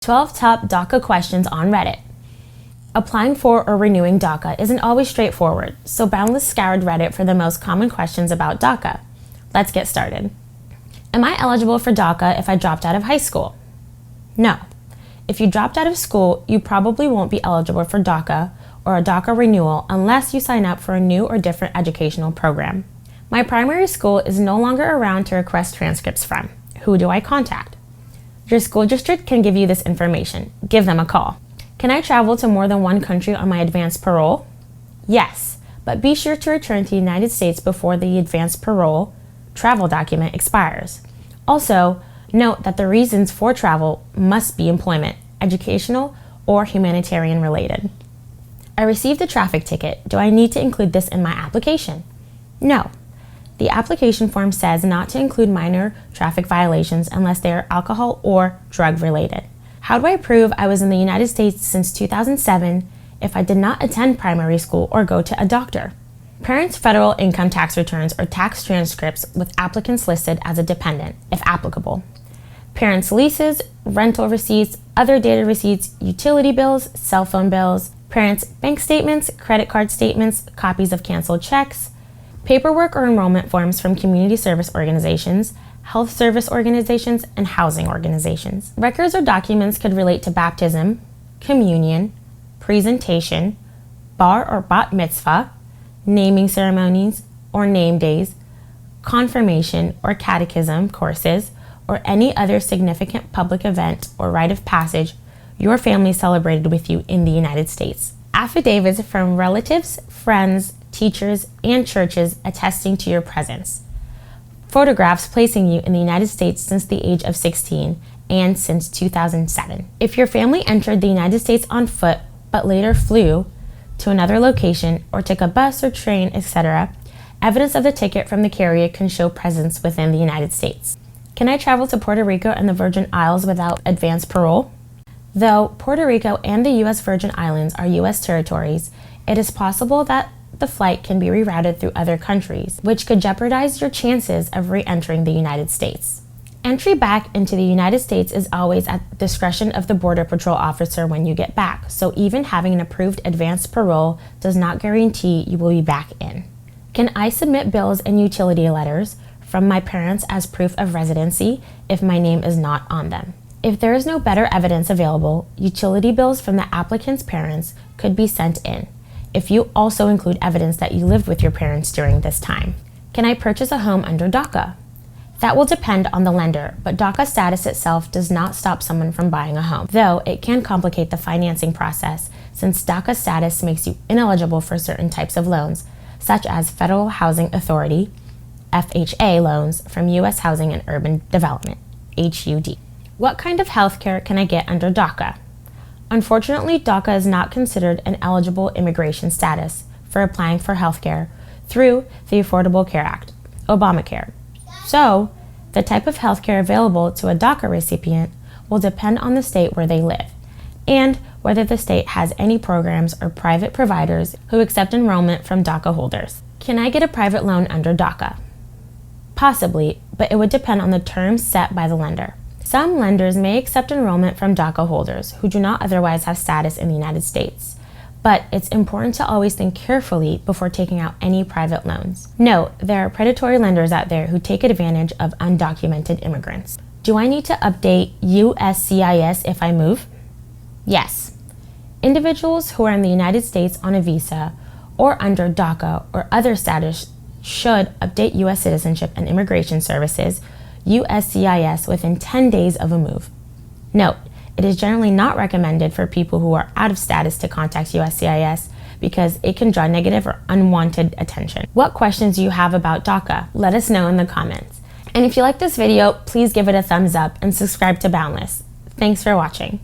12 top DACA questions on Reddit. Applying for or renewing DACA isn't always straightforward, so Boundless scoured Reddit for the most common questions about DACA. Let's get started. Am I eligible for DACA if I dropped out of high school? No. If you dropped out of school, you probably won't be eligible for DACA or a DACA renewal unless you sign up for a new or different educational program. My primary school is no longer around to request transcripts from. Who do I contact? Your school district can give you this information. Give them a call. Can I travel to more than one country on my Advance Parole? Yes, but be sure to return to the United States before the Advance Parole travel document expires. Also, note that the reasons for travel must be employment, educational, or humanitarian related. I received a traffic ticket. Do I need to include this in my application? No. The application form says not to include minor traffic violations unless they are alcohol or drug related. How do I prove I was in the United States since 2007 if I did not attend primary school or go to a doctor? Parents' federal income tax returns or tax transcripts with applicants listed as a dependent, if applicable. Parents' leases, rental receipts, other data receipts, utility bills, cell phone bills, parents' bank statements, credit card statements, copies of canceled checks, paperwork or enrollment forms from community service organizations, health service organizations, and housing organizations. Records or documents could relate to baptism, communion, presentation, bar or bat mitzvah, naming ceremonies or name days, confirmation or catechism courses, or any other significant public event or rite of passage your family celebrated with you in the United States. Affidavits from relatives, friends, teachers, and churches attesting to your presence. Photographs placing you in the United States since the age of 16 and since 2007. If your family entered the United States on foot but later flew to another location or took a bus or train, etc., evidence of the ticket from the carrier can show presence within the United States. Can I travel to Puerto Rico and the Virgin Isles without advance parole? Though Puerto Rico and the U.S. Virgin Islands are U.S. territories, it is possible that the flight can be rerouted through other countries, which could jeopardize your chances of re-entering the United States. Entry back into the United States is always at the discretion of the Border Patrol officer when you get back, so even having an approved advance parole does not guarantee you will be back in. Can I submit bills and utility letters from my parents as proof of residency if my name is not on them? If there is no better evidence available, utility bills from the applicant's parents could be sent in, if you also include evidence that you lived with your parents during this time. Can I purchase a home under DACA? That will depend on the lender, but DACA status itself does not stop someone from buying a home, though it can complicate the financing process since DACA status makes you ineligible for certain types of loans, such as Federal Housing Authority, FHA loans from U.S. Housing and Urban Development, HUD. What kind of health care can I get under DACA? Unfortunately, DACA is not considered an eligible immigration status for applying for health care through the Affordable Care Act, Obamacare. So, the type of health care available to a DACA recipient will depend on the state where they live and whether the state has any programs or private providers who accept enrollment from DACA holders. Can I get a private loan under DACA? Possibly, but it would depend on the terms set by the lender. Some lenders may accept enrollment from DACA holders who do not otherwise have status in the United States, but it's important to always think carefully before taking out any private loans. Note, there are predatory lenders out there who take advantage of undocumented immigrants. Do I need to update USCIS if I move? Yes. Individuals who are in the United States on a visa or under DACA or other status should update U.S. Citizenship and Immigration Services USCIS within 10 days of a move. Note, it is generally not recommended for people who are out of status to contact USCIS because it can draw negative or unwanted attention. What questions do you have about DACA? Let us know in the comments. And if you like this video, please give it a thumbs up and subscribe to Boundless. Thanks for watching.